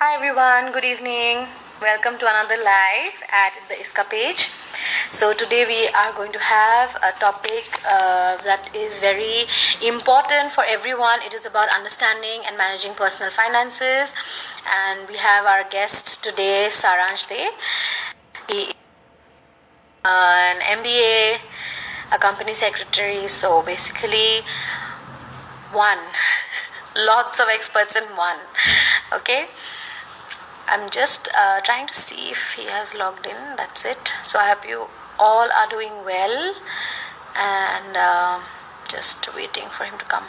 Hi everyone, good evening. Welcome to another live at the Iscah page. So today we are going to have a topic that is very important for everyone. It is about understanding and managing personal finances, and we have our guest today, Saransh. He is an MBA, a company secretary. So basically, one. Lots of experts in one. Okay. I'm just trying to see if he has logged in. That's it. So I hope you all are doing well, and just waiting for him to come.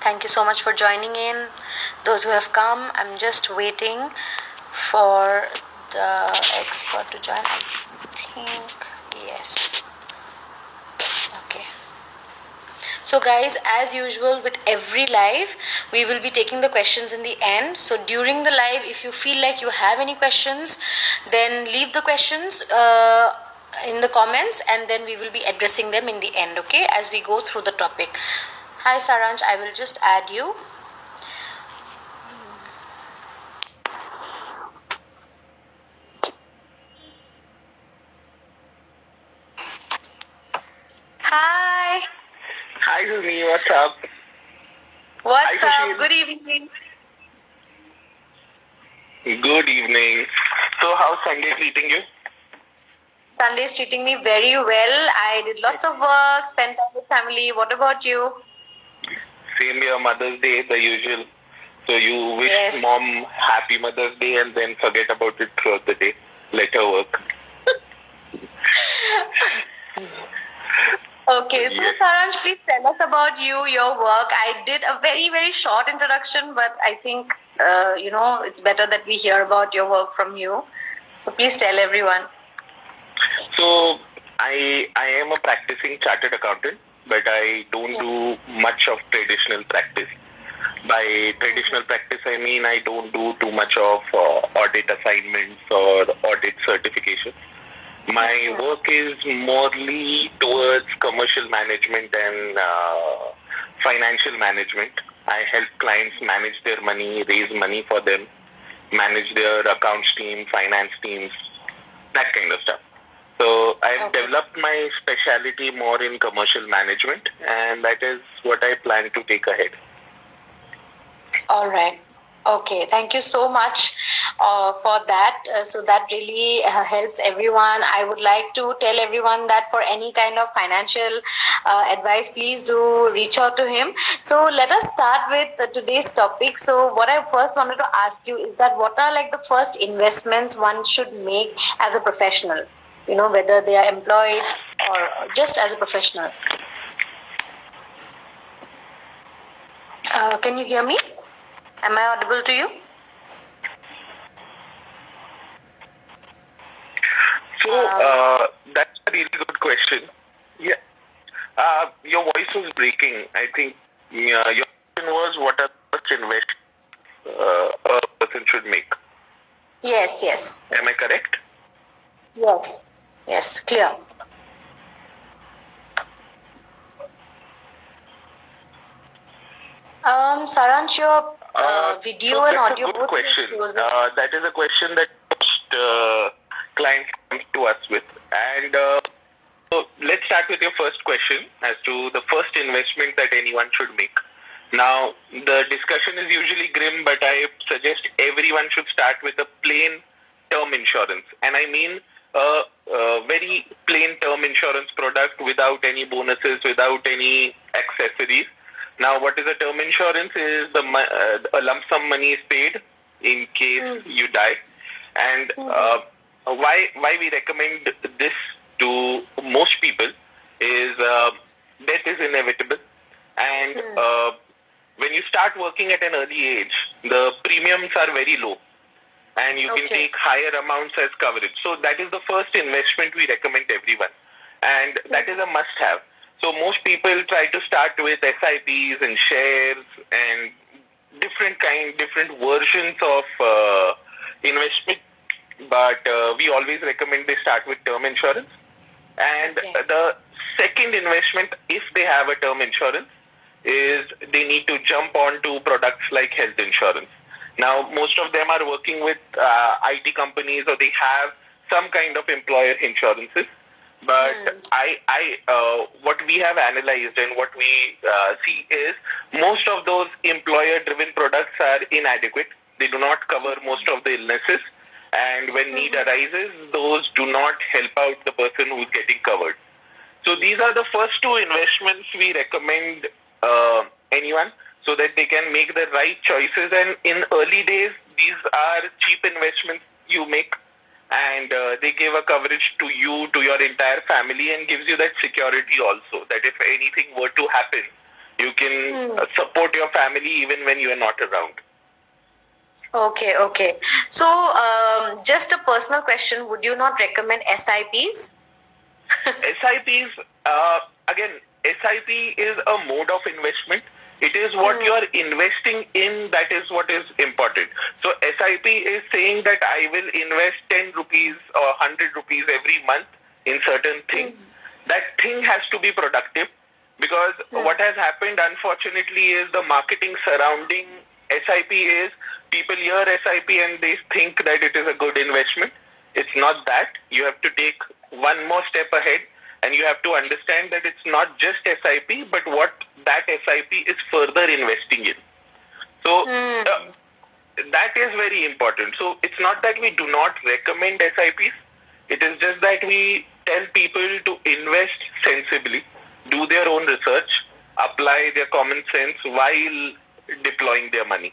Thank you so much for joining in. Those who have come, I'm just waiting for the expert to join. I think yes. Okay. So guys, as usual with every live, we will be taking the questions in the end. So during the live, if you feel like you have any questions, then leave the questions in the comments, and then we will be addressing them in the end, okay, as we go through the topic. Hi Saransh, I will just add you. Hi. Hi, Suniti. What's up? What's Hi, up? Good evening. Good evening. So, how's Sunday treating you? Sunday is treating me very well. I did lots of work, spent time with family. What about you? Same here, Mother's Day, the usual. So, you wish Yes. mom happy Mother's Day and then forget about it throughout the day. Let her work. Okay, so Yes. Saransh, please tell us about you, your work. I did a very, very short introduction, but I think, it's better that we hear about your work from you. So please tell everyone. So, I am a practicing chartered accountant, but I don't do much of traditional practice. By traditional practice, I mean I don't do too much of audit assignments or audit certification. My work is morely towards commercial management and financial management. I help clients manage their money, raise money for them, manage their accounts team, finance teams, that kind of stuff. So I've developed my specialty more in commercial management, and that is what I plan to take ahead. All right. Okay, thank you so much for that. So that really helps everyone. I would like to tell everyone that for any kind of financial advice, please do reach out to him. So let us start with today's topic. So what I first wanted to ask you is that what are like the first investments one should make as a professional? Whether they are employed or just as a professional. Can you hear me? Am I audible to you? So that's a really good question. Yeah, your voice was breaking. I think your question was what are the first investments a person should make. Yes. Am I correct? Yes, clear. Saransh, your video and audio That's a good both. question. That is a question that most clients come to us with. And so let's start with your first question as to the first investment that anyone should make. Now, the discussion is usually grim, but I suggest everyone should start with a plain term insurance. And I mean a very plain term insurance product without any bonuses, without any accessories. Now, what is a term insurance? Is a lump sum money is paid in case you die, and why we recommend this to most people is death is inevitable, and when you start working at an early age, the premiums are very low, and you can take higher amounts as coverage. So that is the first investment we recommend everyone, and that is a must-have. So most people try to start with SIPs and shares and different versions of investment, but we always recommend they start with term insurance. And the second investment, if they have a term insurance, is they need to jump onto products like health insurance. Now, most of them are working with IT companies, or they have some kind of employer insurances. But what we have analyzed and what we see is most of those employer-driven products are inadequate. They do not cover most of the illnesses. And when need arises, those do not help out the person who's getting covered. So these are the first two investments we recommend anyone, so that they can make the right choices. And in early days, these are cheap investments you make, and they give a coverage to you, to your entire family, and gives you that security also, that if anything were to happen, you can support your family even when you are not around. Okay. So, just a personal question, would you not recommend SIPs? SIPs, again, SIP is a mode of investment. It is what you are investing in, that is what is important. So SIP is saying that I will invest 10 rupees or 100 rupees every month in certain thing. That thing has to be productive, because what has happened, unfortunately, is the marketing surrounding SIP is people hear SIP and they think that it is a good investment. It's not that. You have to take one more step ahead, and you have to understand that it's not just SIP, but what that SIP is further investing in. So that is very important. So it's not that we do not recommend SIPs. It is just that we tell people to invest sensibly, do their own research, apply their common sense while deploying their money.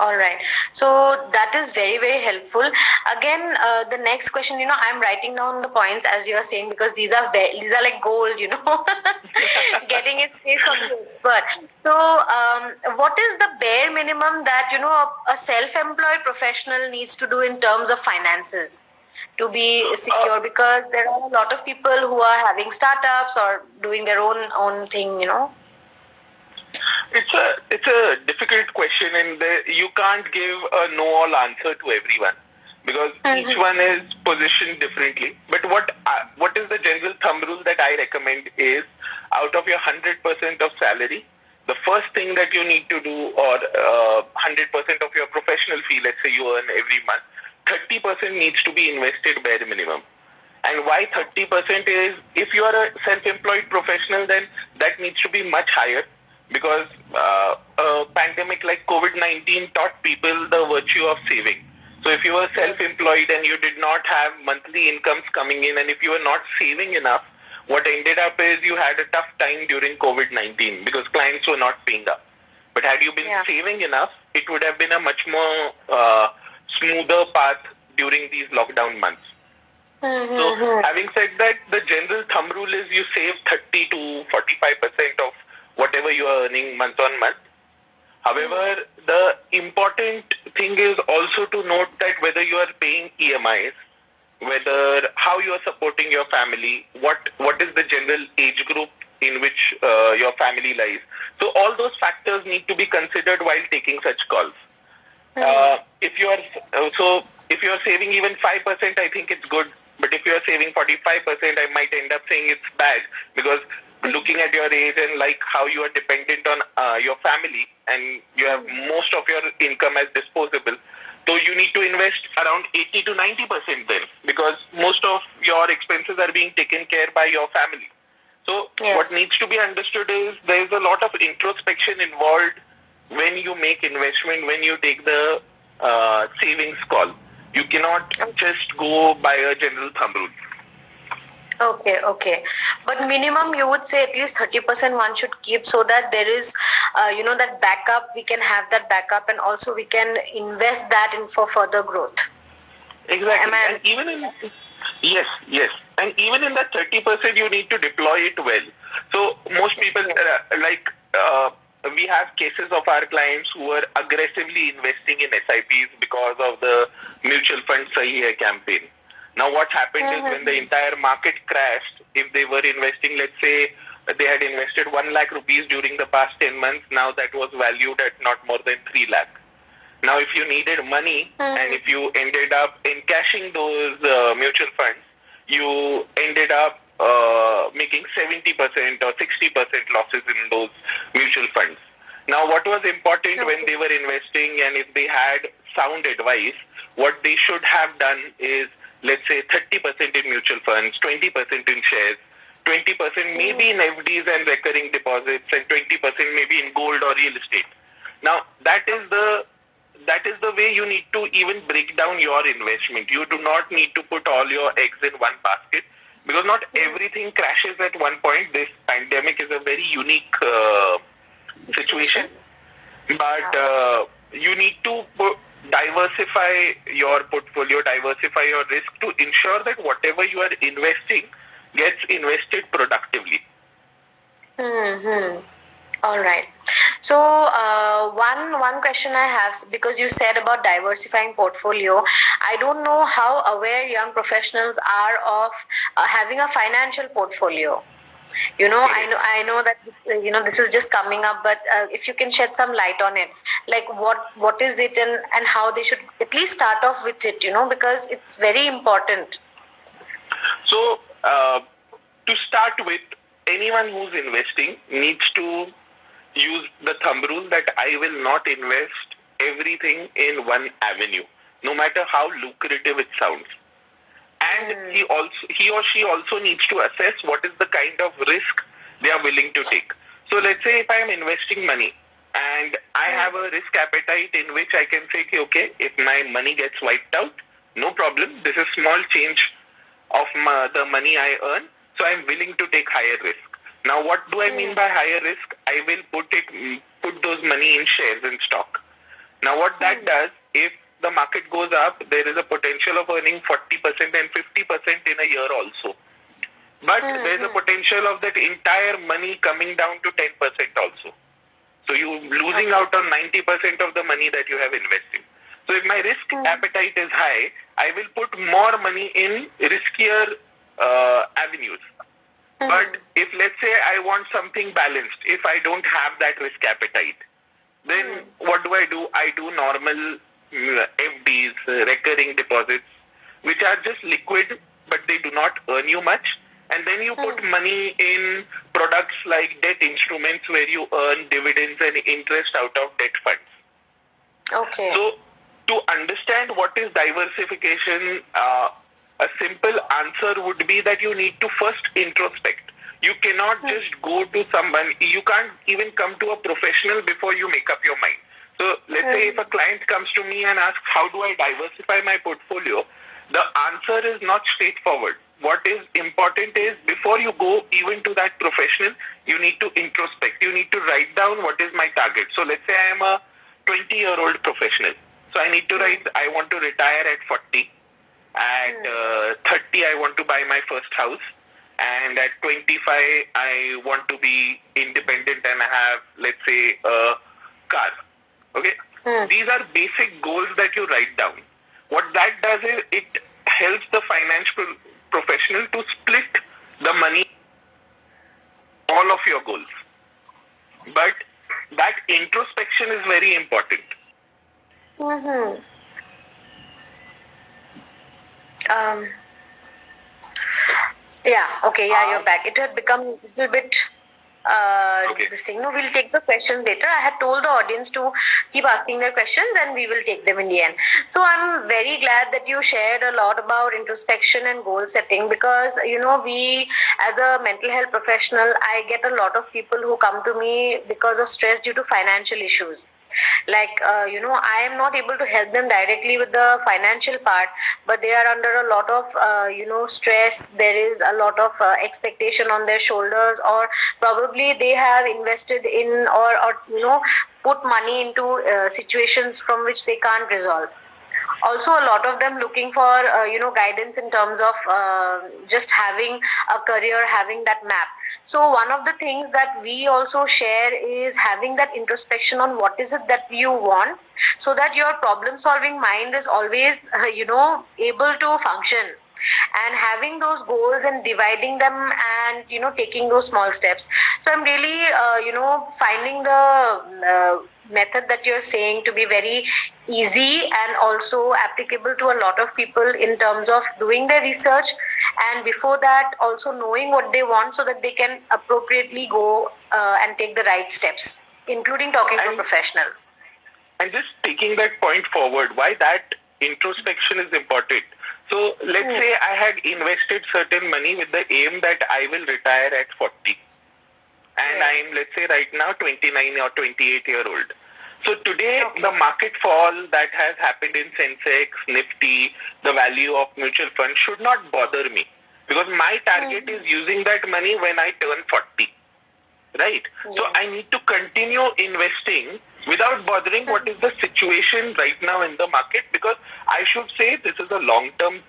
All right. So that is very, very helpful. Again, the next question, I'm writing down the points as you are saying, because these are like gold, getting it straight from the expert. So, what is the bare minimum that, a self-employed professional needs to do in terms of finances to be secure? Because there are a lot of people who are having startups or doing their own thing, It's a difficult question, and you can't give a know-all answer to everyone, because each one is positioned differently. But what is the general thumb rule that I recommend is, out of your 100% of salary, the first thing that you need to do, or 100% of your professional fee, let's say you earn every month, 30% needs to be invested bare minimum. And why 30% is, if you are a self-employed professional, then that needs to be much higher. Because a pandemic like COVID-19 taught people the virtue of saving. So if you were self-employed and you did not have monthly incomes coming in, and if you were not saving enough, what ended up is you had a tough time during COVID-19, because clients were not paying up. But had you been saving enough, it would have been a much more smoother path during these lockdown months. So having said that, the general thumb rule is you save 30 to 45% of whatever you are earning month on month. However, the important thing is also to note that whether you are paying EMIs, how you are supporting your family, what is the general age group in which your family lies. So all those factors need to be considered while taking such calls. If you are saving even 5%, I think it's good. But if you are saving 45%, I might end up saying it's bad, because looking at your age and like how you are dependent on your family, and you have most of your income as disposable, so you need to invest around 80 to 90% then, because most of your expenses are being taken care by your family. So what needs to be understood is there is a lot of introspection involved when you make investment, when you take the savings call. You cannot just go by a general thumb rule. Okay. But minimum, you would say at least 30% one should keep, so that there is, that backup. We can have that backup, and also we can invest that in for further growth. Exactly. And even yes. And even in that 30%, you need to deploy it well. So most people, we have cases of our clients who are aggressively investing in SIPs because of the mutual fund Sahi Hai campaign. Now what happened is, when the entire market crashed, if they were investing, let's say they had invested 1 lakh rupees during the past 10 months, now that was valued at not more than 3 lakh. Now if you needed money and if you ended up encashing those mutual funds, you ended up making 70% or 60% losses in those mutual funds. Now, what was important when they were investing, and if they had sound advice, what they should have done is, let's say, 30% in mutual funds, 20% in shares, 20% maybe in FDs and recurring deposits, and 20% maybe in gold or real estate. Now, that is the way you need to even break down your investment. You do not need to put all your eggs in one basket, because not everything crashes at one point. This pandemic is a very unique situation, but you need to diversify your portfolio, diversify your risk to ensure that whatever you are investing gets invested productively. All right. So one question I have, because you said about diversifying portfolio, I don't know how aware young professionals are of having a financial portfolio. I know that this is just coming up, but if you can shed some light on it, like what is it, and how they should at least start off with it, because it's very important. So to start with, anyone who's investing needs to use the thumb rule that I will not invest everything in one avenue, no matter how lucrative it sounds. And he or she also needs to assess what is the kind of risk they are willing to take. So let's say if I am investing money and I have a risk appetite in which I can say, okay, if my money gets wiped out, no problem. This is small change of the money I earn, so I'm willing to take higher risk. Now, what do I mean by higher risk? I will put those money in shares and stock. Now, what that does, if the market goes up, there is a potential of earning 40% and 50% in a year also. But there's a potential of that entire money coming down to 10% also. So you're losing out on 90% of the money that you have invested. So if my risk appetite is high, I will put more money in riskier avenues. But if, let's say, I want something balanced, if I don't have that risk appetite, then what do? I do normal FDs, recurring deposits, which are just liquid, but they do not earn you much. And then you put money in products like debt instruments where you earn dividends and interest out of debt funds. Okay. So to understand what is diversification, a simple answer would be that you need to first introspect. You cannot just go to someone. You can't even come to a professional before you make up your mind. So let's say if a client comes to me and asks, how do I diversify my portfolio? The answer is not straightforward. What is important is, before you go even to that professional, you need to introspect. You need to write down what is my target. So let's say I am a 20-year-old professional. So I need to write, I want to retire at 40. At 30, I want to buy my first house. And at 25, I want to be independent and have, let's say, a car. Okay? These are basic goals that you write down. What that does is it helps the financial professional to split the money, all of your goals. But that introspection is very important. You're back. It had become a little bit this thing. No, we'll take the questions later. I had told the audience to keep asking their questions and we will take them in the end. So I'm very glad that you shared a lot about introspection and goal setting, because we, as a mental health professional, I get a lot of people who come to me because of stress due to financial issues. Like, I am not able to help them directly with the financial part, but they are under a lot of, stress. There is a lot of expectation on their shoulders, or probably they have invested in or put money into situations from which they can't resolve. Also, a lot of them looking for, guidance in terms of just having a career, having that map. So one of the things that we also share is having that introspection on what is it that you want, so that your problem solving mind is always, able to function. and having those goals and dividing them and taking those small steps. So I'm really finding the method that you're saying to be very easy and also applicable to a lot of people in terms of doing their research, and before that also knowing what they want so that they can appropriately go and take the right steps, including talking to a professional. And just taking that point forward, why that introspection is important. So let's say I had invested certain money with the aim that I will retire at 40. And Yes. I'm, let's say right now, 29 or 28-year-old. So today, the market fall that has happened in Sensex, Nifty, the value of mutual funds should not bother me. Because my target is using that money when I turn 40. Right? So I need to continue investing without bothering what is the situation right now in the market, because I should say this is a long-term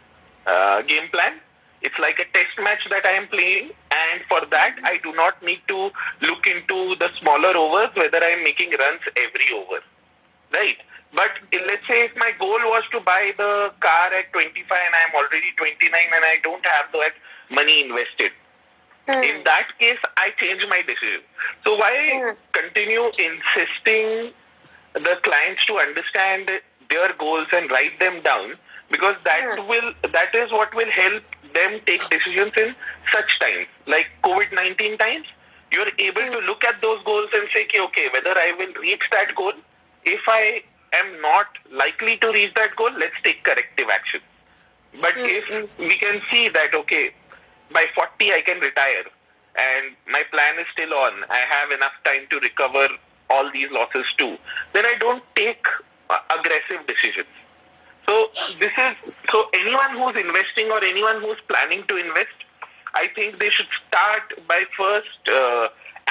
game plan. It's like a test match that I am playing, and for that I do not need to look into the smaller overs, whether I am making runs every over. Right? But let's say if my goal was to buy the car at 25 and I am already 29 and I don't have that money invested, in that case, I change my decision. So why continue insisting the clients to understand their goals and write them down? Because that is what will help them take decisions in such times, like COVID-19 times. You're able to look at those goals and say, okay, whether I will reach that goal. If I am not likely to reach that goal, let's take corrective action. But if we can see that, okay, by 40 I can retire and my plan is still on, I have enough time to recover all these losses too, then I don't take aggressive decisions. So anyone who's investing or anyone who's planning to invest, I think they should start by first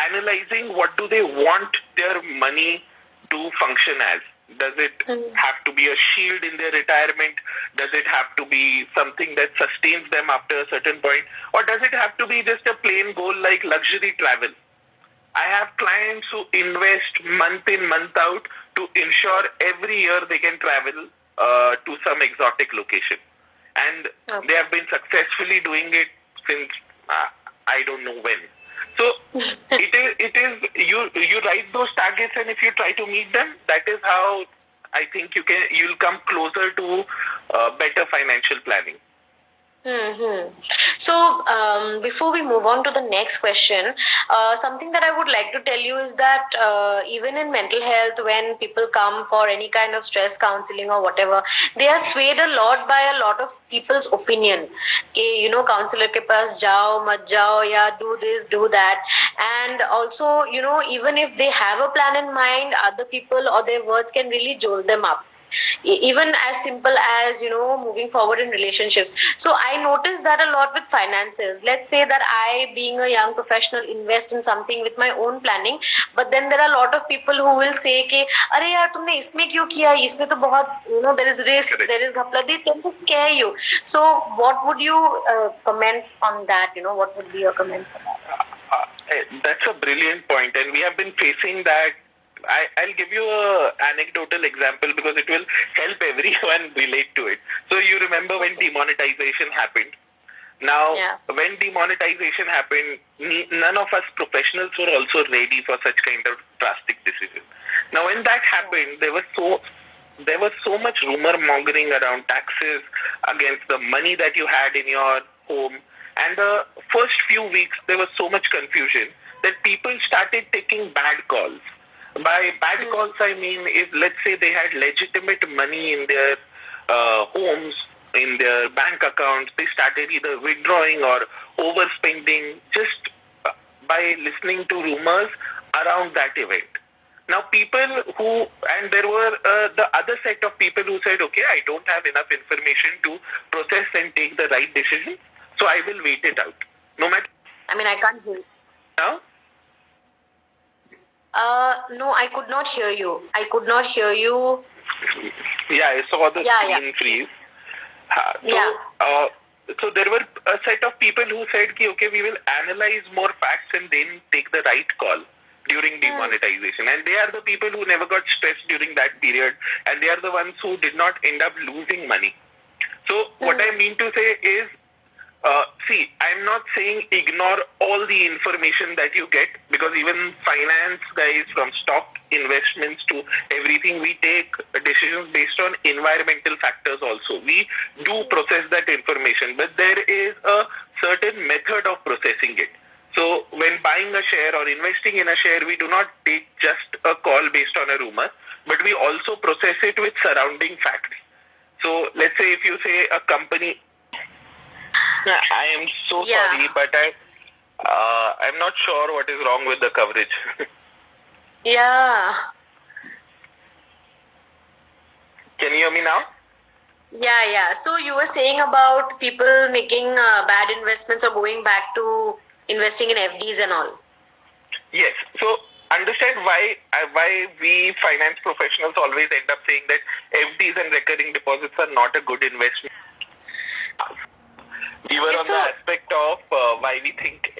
analyzing what do they want their money to function as. Does it have to be a shield in their retirement? Does it have to be something that sustains them after a certain point? Or does it have to be just a plain goal like luxury travel? I have clients who invest month in, month out to ensure every year they can travel to some exotic location. And they have been successfully doing it since I don't know when. So it is you write those targets, and if you try to meet them, that is how I think you'll come closer to better financial planning. So before we move on to the next question, something that I would like to tell you is that even in mental health, when people come for any kind of stress counseling or whatever, they are swayed a lot by a lot of people's opinion. Okay, counselor ke paas jao, mat jao, ya do this, do that. And also, even if they have a plan in mind, other people or their words can really jolt them up. Even as simple as moving forward in relationships. So I noticed that a lot with finances. Let's say that I, being a young professional, invest in something with my own planning, but then there are a lot of people who will say कि अरे यार तुमने इसमें क्यों किया, इसमें तो बहुत there is risk, there is घपला, they tend to scare you. So what would you comment on that? What would be your comment for that? That's a brilliant point, and we have been facing that. I'll give you an anecdotal example because it will help everyone relate to it. So you remember when demonetization happened. Now, when demonetization happened, none of us professionals were also ready for such kind of drastic decision. Now, when that happened, there was so much rumor mongering around taxes, against the money that you had in your home. And the first few weeks, there was so much confusion that people started taking bad calls. By bad calls, I mean, if let's say they had legitimate money in their homes, in their bank accounts, they started either withdrawing or overspending just by listening to rumors around that event. Now, and there were the other set of people who said, okay, I don't have enough information to process and take the right decision, so I will wait it out. No matter. I mean, I can't hear you. Now? No, I could not hear you. Yeah, I saw the screen freeze. So there were a set of people who said, okay, we will analyze more facts and then take the right call during demonetization. And they are the people who never got stressed during that period. And they are the ones who did not end up losing money. So what I mean to say is, see, I'm not saying ignore all the information that you get, because even finance guys, from stock investments to everything, we take decisions based on environmental factors also. We do process that information, but there is a certain method of processing it. So when buying a share or investing in a share, we do not take just a call based on a rumor, but we also process it with surrounding facts. So let's say if you say a company, I am so sorry, but I'm not sure what is wrong with the coverage. Yeah. Can you hear me now? Yeah. So you were saying about people making bad investments or going back to investing in FDs and all. Yes. So understand why we finance professionals always end up saying that FDs and recurring deposits are not a good investment. We were on the aspect of why we think.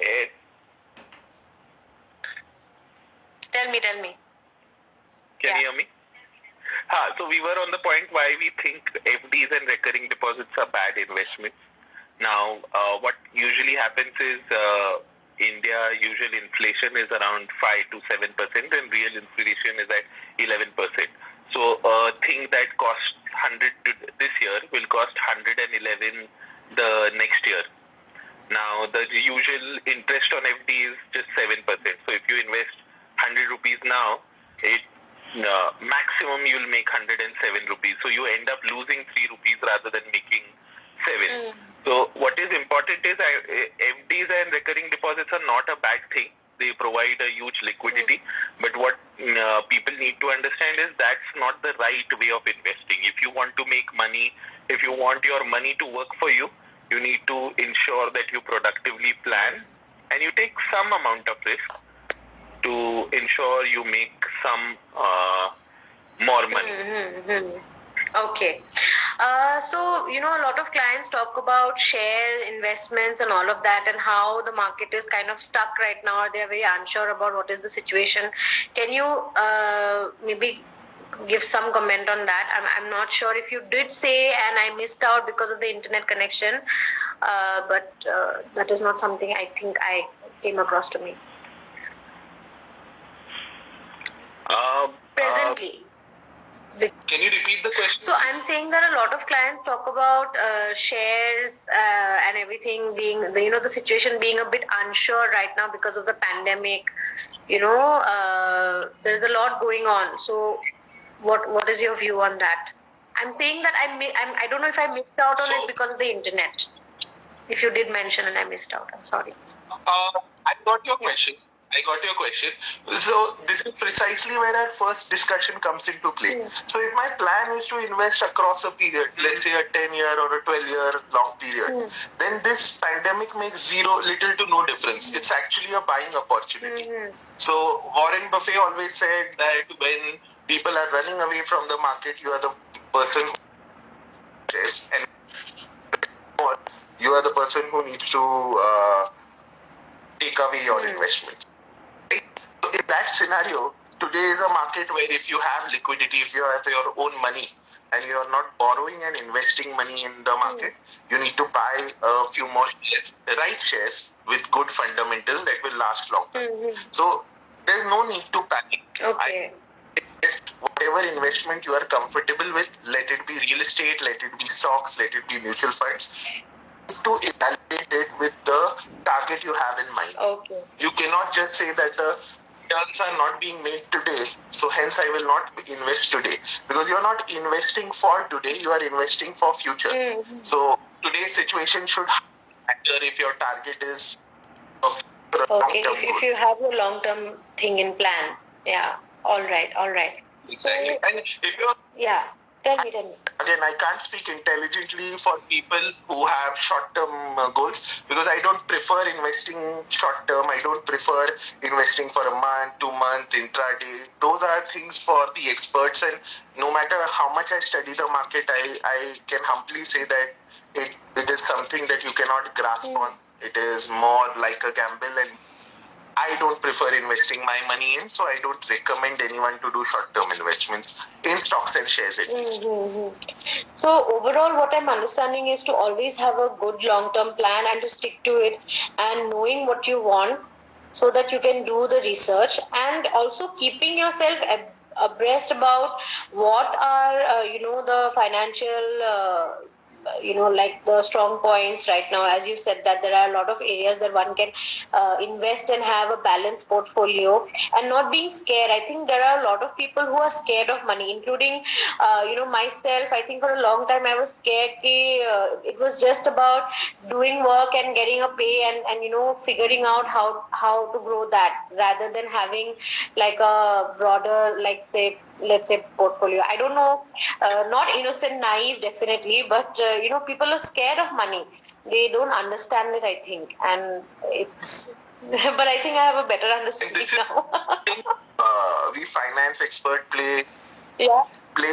Tell me. Can you hear me? So we were on the point why we think FDs and recurring deposits are bad investments. Now, what usually happens is India usual inflation is around 5 to 7%, and real inflation is at 11%. So a thing that cost 100 this year will cost 111 the next year. Now, the usual interest on FD is just 7%. So if you invest 100 rupees now, it maximum you'll make 107 rupees. So you end up losing 3 rupees rather than making 7. So what is important is FDs and recurring deposits are not a bad thing. They provide a huge liquidity. But what people need to understand is that's not the right way of investing. If you want to make money, if you want your money to work for you, you need to ensure that you productively plan and you take some amount of risk to ensure you make some more money. Okay. So, a lot of clients talk about share investments and all of that, and how the market is kind of stuck right now, or they're very unsure about what is the situation. Can you maybe give some comment on that? I'm not sure if you did say, and I missed out because of the internet connection, but that is not something I think I came across to me. Presently. Can you repeat the question? So I'm saying that a lot of clients talk about shares and everything being, the situation being a bit unsure right now because of the pandemic. There's a lot going on. So what is your view on that? I'm saying that I don't know if I missed out on it because of the internet. If you did mention and I missed out, I'm sorry. I got your question. So this is precisely where our first discussion comes into play. So if my plan is to invest across a period, let's say a 10-year or a 12-year long period, then this pandemic makes little to no difference. It's actually a buying opportunity. So Warren Buffett always said that when people are running away from the market, you are the person who shares, and you are the person who needs to take away your investments. In that scenario, today is a market where if you have liquidity, if you have your own money and you are not borrowing and investing money in the market, you need to buy a few more shares, the right shares with good fundamentals that will last long term. So there's no need to panic. Okay. Whatever investment you are comfortable with, let it be real estate, let it be stocks, let it be mutual funds, to evaluate it with the target you have in mind. Okay. You cannot just say that the returns are not being made today, so hence I will not invest today. Because you are not investing for today, you are investing for future. So today's situation should matter if your target is for a long-term goal. If you have a long-term thing in plan. Yeah. All right. Exactly. And if you're... Yeah. Tell me. Again, I can't speak intelligently for people who have short-term goals, because I don't prefer investing short-term. I don't prefer investing for a month, 2 months, intraday. Those are things for the experts, and no matter how much I study the market, I can humbly say that it is something that you cannot grasp on. It is more like a gamble, and I don't prefer investing my money in, so I don't recommend anyone to do short-term investments in stocks and shares at least. So overall, what I'm understanding is to always have a good long-term plan and to stick to it, and knowing what you want so that you can do the research, and also keeping yourself abreast about what are the financial like the strong points right now. As you said, that there are a lot of areas that one can invest and have a balanced portfolio and not being scared. I think there are a lot of people who are scared of money, including myself. I think for a long time I was scared. It was just about doing work and getting a pay, and figuring out how to grow that, rather than having like a broader, like say, let's say, portfolio. I don't know, not innocent, naive, definitely, but people are scared of money. They don't understand it, I think, and it's. But I think I have a better understanding now. We finance expert play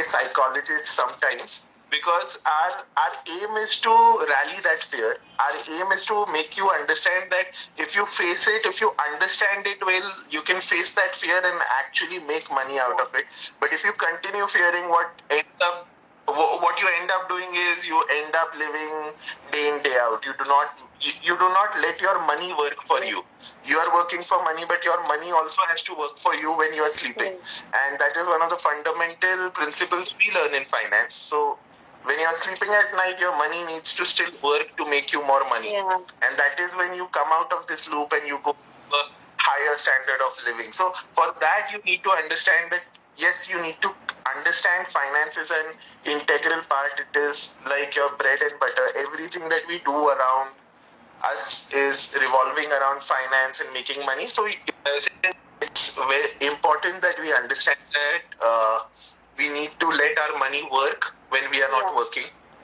psychologists sometimes, because our aim is to rally that fear. Our aim is to make you understand that if you face it, if you understand it well, you can face that fear and actually make money out of it. But if you continue fearing, what you end up doing is you end up living day in, day out. You do not let your money work for you. You are working for money, but your money also has to work for you when you are sleeping. And that is one of the fundamental principles we learn in finance. So when you are sleeping at night, your money needs to still work to make you more money. And that is when you come out of this loop and you go to a higher standard of living. So for that, you need to understand that, yes, you need to understand finance is an integral part. It is like your bread and butter. Everything that we do around us is revolving around finance and making money. So it's very important that we understand that we need to let our money work when we are not working,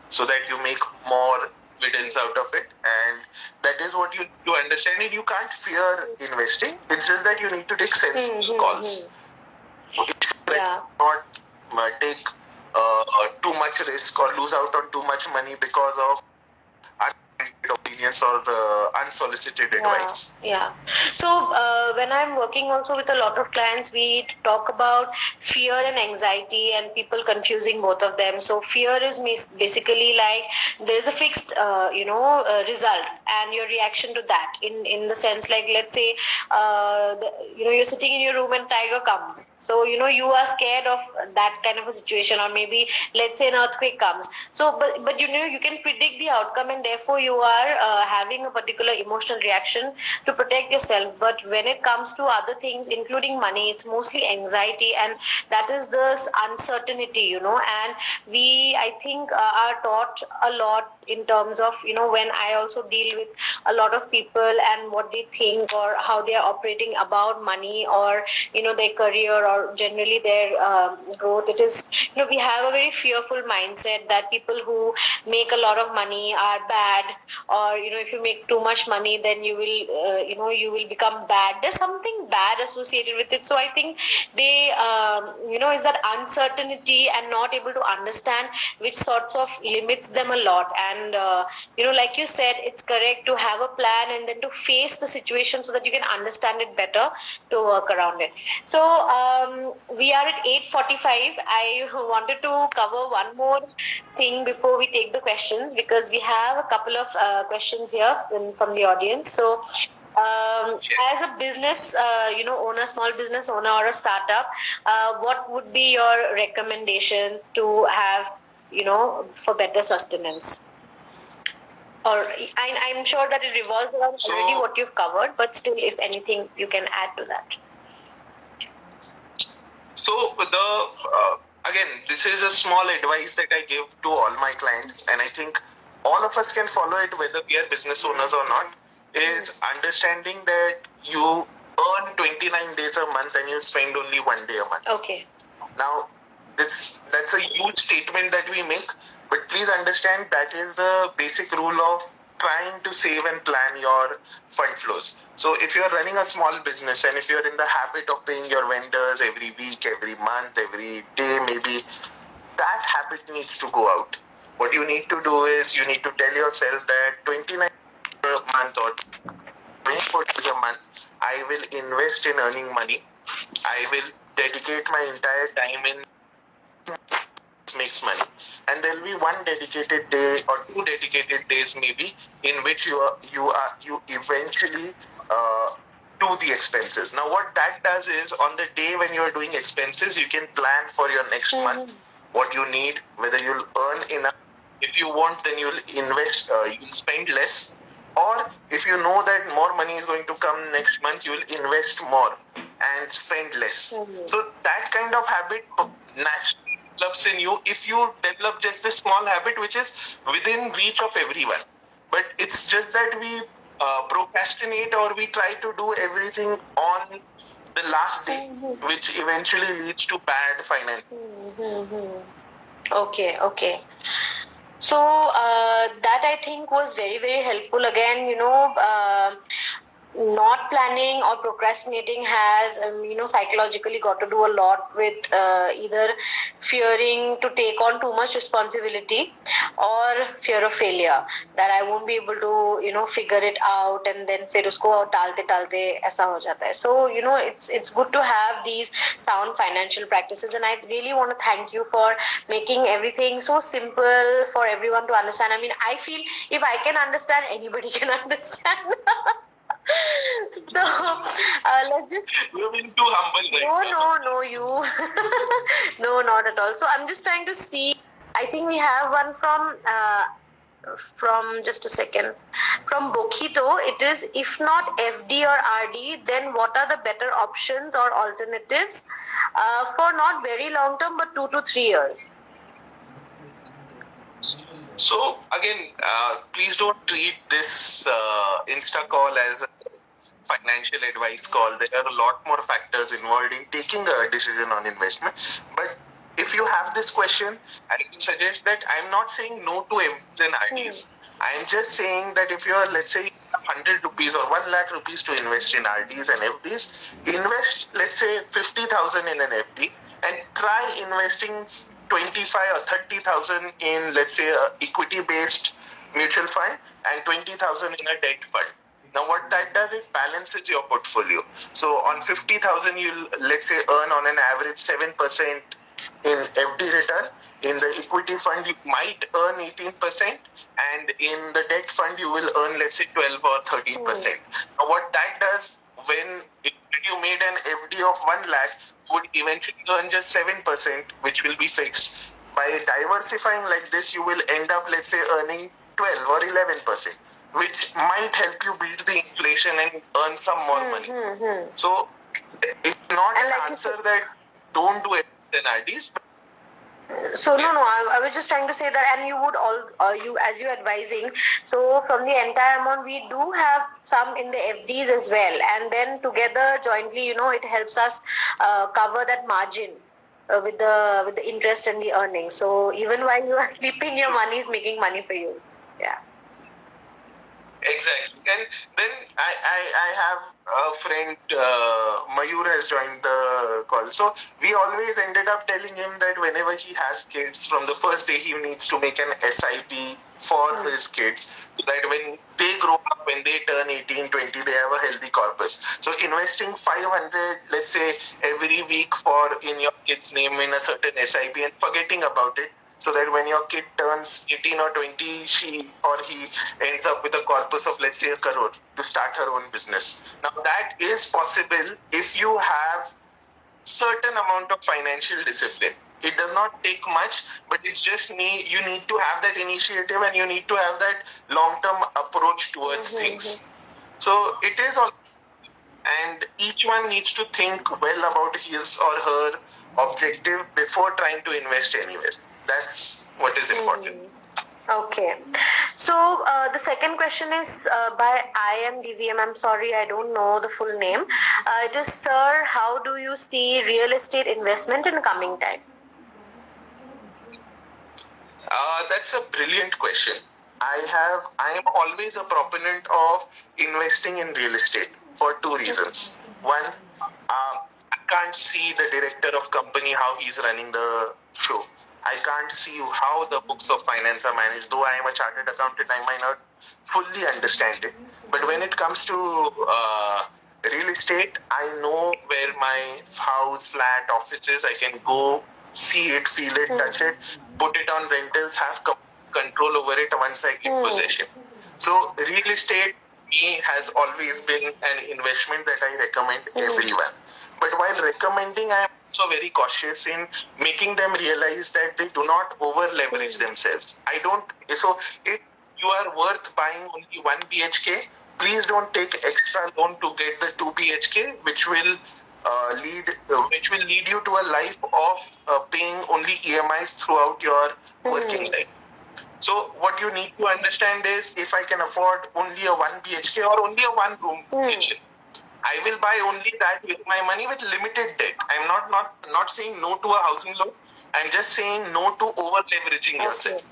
so that you make more dividends out of it. And that is what you need to understand. And you can't fear investing. It's just that you need to take sensible calls. Not take too much risk or lose out on too much money because of opinions or unsolicited advice. So when I'm working also with a lot of clients, we talk about fear and anxiety, and people confusing both of them. So fear is basically like there is a fixed result and your reaction to that, in the sense, like, let's say you're sitting in your room and tiger comes, so you are scared of that kind of a situation. Or maybe, let's say, an earthquake comes, so but you can predict the outcome, and therefore you are having a particular emotional reaction to protect yourself. But when it comes to other things, including money, it's mostly anxiety, and that is this uncertainty, and we, I think, are taught a lot in terms of, when I also deal with a lot of people and what they think or how they are operating about money, or their career, or generally their growth. It is, we have a very fearful mindset that people who make a lot of money are bad, or if you make too much money, then you will you will become bad. There's something bad associated with it. So I think they is that uncertainty and not able to understand, which sorts of limits them a lot. And like you said, it's correct to have a plan and then to face the situation so that you can understand it better, to work around it. So we are at 8:45. I wanted to cover one more thing before we take the questions, because we have a couple of questions here from the audience. So as a business owner, small business owner, or a startup, what would be your recommendations to have for better sustenance? Or I'm sure that it revolves around already what you've covered, but still, if anything you can add to that. So again, this is a small advice that I give to all my clients, and I think all of us can follow it, whether we are business owners or not, is understanding that you earn 29 days a month and you spend only 1 day a month. Okay. Now, that's a huge statement that we make, but please understand that is the basic rule of trying to save and plan your fund flows. So if you're running a small business and if you're in the habit of paying your vendors every week, every month, every day maybe, that habit needs to go out. What you need to do is you need to tell yourself that 29 a month or 24 days a month, I will invest in earning money. I will dedicate my entire time in makes money, and there'll be one dedicated day or two dedicated days maybe in which you eventually do the expenses. Now what that does is, on the day when you're doing expenses, you can plan for your next month, what you need, whether you'll earn enough. If you want, then you'll invest, you'll spend less, or if you know that more money is going to come next month, you'll invest more and spend less. So that kind of habit naturally develops in you if you develop just this small habit which is within reach of everyone. But it's just that we procrastinate, or we try to do everything on the last day, which eventually leads to bad finance. Okay. So that I think was very, very helpful. Again, not planning or procrastinating has, psychologically got to do a lot with either fearing to take on too much responsibility or fear of failure, that I won't be able to, figure it out, and then फिर उसको टालते ऐसा हो जाता है. So, it's good to have these sound financial practices, and I really want to thank you for making everything so simple for everyone to understand. I mean, I feel if I can understand, anybody can understand. So let's just. You're being too humble right now. No, you. No, not at all. So I'm just trying to see. I think we have one from just a second, from Bokhito. It is, if not FD or RD, then what are the better options or alternatives for not very long term but 2 to 3 years? So again, please don't treat this Insta call as a financial advice call. There are a lot more factors involved in taking a decision on investment. But if you have this question, I can suggest that I'm not saying no to FDs and RDs. I'm just saying that if you're, let's say, 100 rupees or 1 lakh rupees to invest in RDs and FDs, invest, let's say, 50,000 in an FD and try investing 25 or 30,000 in, let's say, a equity-based mutual fund and 20,000 in a debt fund. Now, what that does, it balances your portfolio. So, on 50,000, you'll, let's say, earn on an average 7% in FD return. In the equity fund, you might earn 18%, and in the debt fund, you will earn, let's say, 12 or 13%. Now, what that does, when you made an FD of 1 lakh, would eventually earn just 7%, which will be fixed. By diversifying like this, you will end up, let's say, earning 12 or 11%, which might help you beat the inflation and earn some more money. So, it's not an answer that don't do it in RDs. So no, I was just trying to say that, and you would as you're advising. So from the entire amount, we do have some in the FDs as well, and then together jointly, it helps us cover that margin with the interest and the earnings. So even while you are sleeping, your money is making money for you. Yeah. Exactly. And then I have a friend, Mayur has joined the call. So we always ended up telling him that whenever he has kids, from the first day he needs to make an SIP for his kids, so that when they grow up, when they turn 18, 20, they have a healthy corpus. So investing 500, let's say, every week in your kid's name in a certain SIP and forgetting about it, so that when your kid turns 18 or 20, she or he ends up with a corpus of, let's say, 1 crore to start her own business. Now, that is possible if you have certain amount of financial discipline. It does not take much, but it's just you need to have that initiative, and you need to have that long-term approach towards things. So it is all, and each one needs to think well about his or her objective before trying to invest anywhere. That's what is important. Okay. So the second question is by IMDVM. I'm sorry, I don't know the full name. It is, sir, how do you see real estate investment in coming time? That's a brilliant question. I am always a proponent of investing in real estate for 2 reasons. One, I can't see the director of company, how he's running the show. I can't see how the books of finance are managed. Though I am a chartered accountant, I might not fully understand it. But when it comes to Real estate, I know where my house, flat, office is. I can go see it, feel it, touch it, put it on rentals, have control over it once I get possession. So real estate me has always been an investment that I recommend everyone. But while recommending, I am also very cautious in making them realize that they do not over leverage themselves. I don't. So if you are worth buying only 1 BHK, please don't take extra loan to get the 2 BHK, which will lead you to a life of paying only EMIs throughout your working life. So what you need to understand is, if I can afford only a 1 BHK or only a one room kitchen, I will buy only that with my money with limited debt. I'm not saying no to a housing loan. I'm just saying no to over leveraging yourself.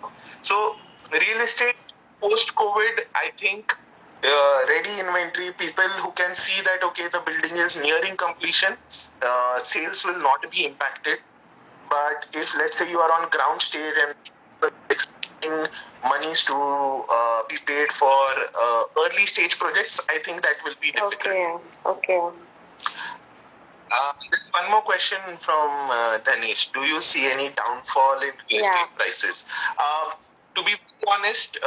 So real estate post COVID, I think ready inventory, people who can see that okay, the building is nearing completion, sales will not be impacted. But if let's say you are on ground stage and expecting monies to be paid for early stage projects, I think that will be difficult. Okay. There's one more question from Dhanesh. Do you see any downfall in real estate prices? To be honest,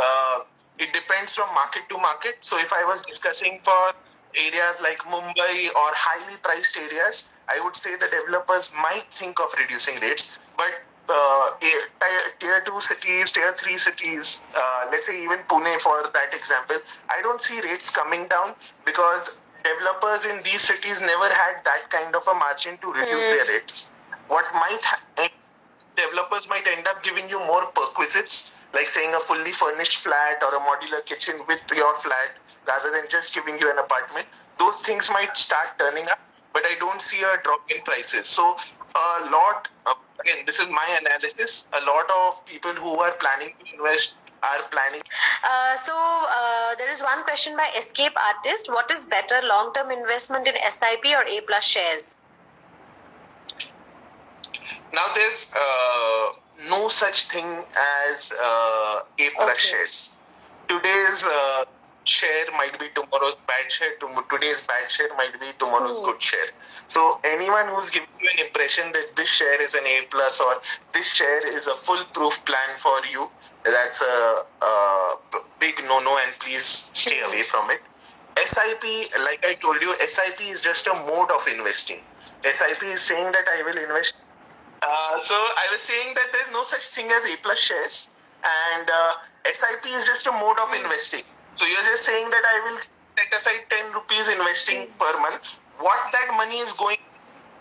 it depends from market to market. So if I was discussing for areas like Mumbai or highly priced areas, I would say the developers might think of reducing rates. But tier 2 cities, tier 3 cities, let's say even Pune for that example, I don't see rates coming down because developers in these cities never had that kind of a margin to reduce their rates. What developers might end up giving you more perquisites, like saying a fully furnished flat or a modular kitchen with your flat, rather than just giving you an apartment. Those things might start turning up, but I don't see a drop in prices. So a lot, again, this is my analysis, a lot of people who are planning to invest are planning. There is one question by Escape Artist. What is better, long-term investment in SIP or A plus shares? Now there's no such thing as A plus shares. Today's share might be tomorrow's bad share. Today's bad share might be tomorrow's good share. So anyone who's giving you an impression that this share is an A plus or this share is a foolproof plan for you, that's a big no-no, and please stay away from it. SIP, like I told you, SIP is just a mode of investing. SIP is saying that I will invest. So I was saying that there's no such thing as A plus shares, and SIP is just a mode of investing. So you're just saying that I will set aside 10 rupees investing per month. What that money is going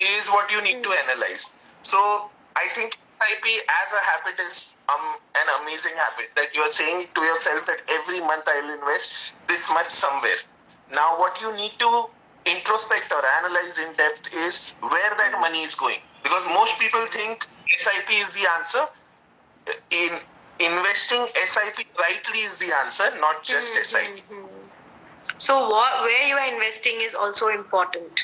is what you need to analyze. So I think SIP as a habit is an amazing habit, that you are saying to yourself that every month I will invest this much somewhere. Now what you need to introspect or analyze in depth is where that money is going. Because most people think SIP is the answer. In investing, SIP rightly is the answer, not just SIP. So where you are investing is also important.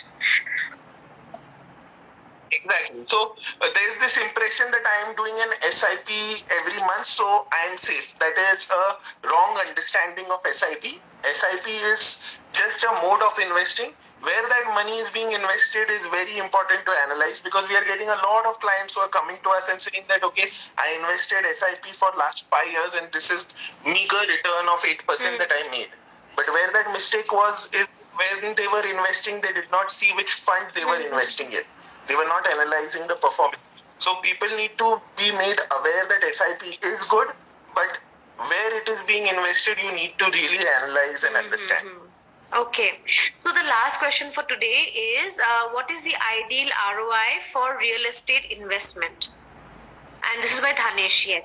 Exactly. So there is this impression that I am doing an SIP every month, so I am safe. That is a wrong understanding of SIP. SIP is just a mode of investing. Where that money is being invested is very important to analyze, because we are getting a lot of clients who are coming to us and saying that, okay, I invested SIP for last 5 years and this is meager return of 8% that I made. But where that mistake was is when they were investing, they did not see which fund they were investing in. They were not analyzing the performance. So people need to be made aware that SIP is good, but where it is being invested, you need to really analyze and understand. Okay. So the last question for today is, what is the ideal ROI for real estate investment? And this is by Dhanesh.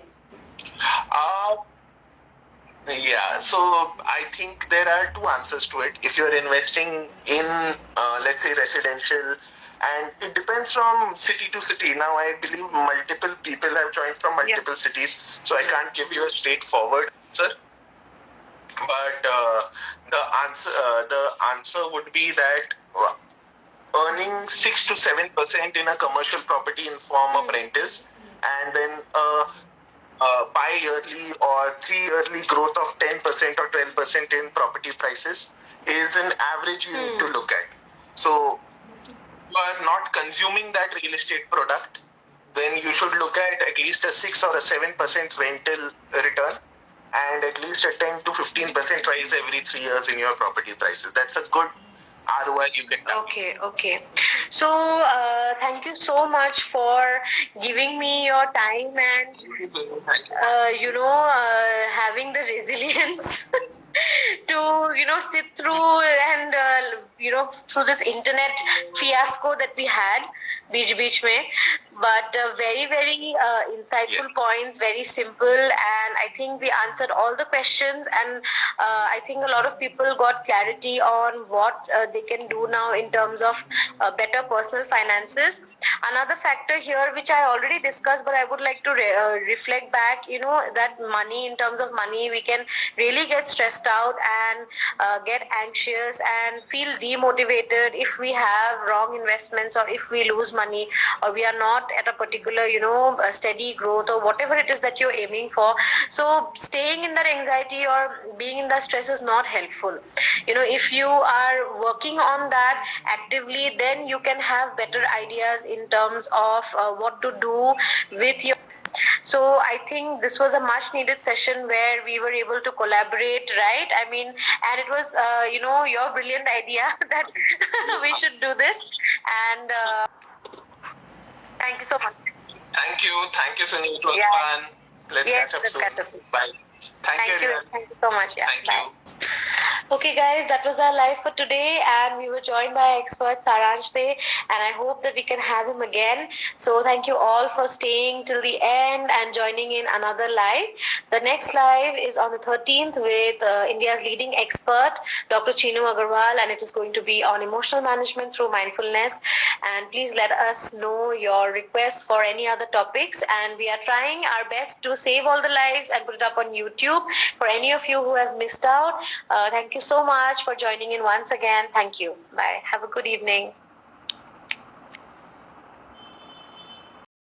Yeah, so I think there are two answers to it. If you're investing in, let's say, residential, and it depends from city to city. Now, I believe multiple people have joined from multiple cities, so I can't give you a straightforward answer. But the answer would be that earning 6 to 7% in a commercial property in form of rentals, and then bi-yearly or 3-yearly growth of 10% or 12% in property prices is an average you need to look at. So you are not consuming that real estate product, then you should look at least a 6 or a 7% rental return and at least a 10 to 15% rise every 3 years in your property prices. That's a good ROI you can target. Okay. So, thank you so much for giving me your time and, having the resilience to, sit through and, through this internet fiasco that we had. बीच में, but very very insightful points, very simple, and I think we answered all the questions, and I think a lot of people got clarity on what they can do now in terms of better personal finances. Another factor here which I already discussed, but I would like to reflect back, that money, in terms of money, we can really get stressed out and get anxious and feel demotivated if we have wrong investments, or if we lose money, or we are not at a particular steady growth, or whatever it is that you're aiming for. So staying in that anxiety or being in that stress is not helpful. If you are working on that actively, then you can have better ideas in terms of what to do with your. So I think this was a much needed session where we were able to collaborate, right? I mean, and it was, your brilliant idea that we should do this. And thank you so much. Thank you, Suniti. It was fun. Let's catch up soon. Bye. Thank you, everyone. Thank you so much. Yeah. Thank Bye. you. Okay, guys, that was our live for today, and we were joined by expert Saransh, and I hope that we can have him again. So thank you all for staying till the end and joining in another live. The next live is on the 13th with India's leading expert, Dr. Chinu Agarwal, and it is going to be on emotional management through mindfulness. And please let us know your requests for any other topics, and we are trying our best to save all the lives and put it up on YouTube for any of you who have missed out. Thank you so much for joining in once again. Thank you. Bye. Have a good evening.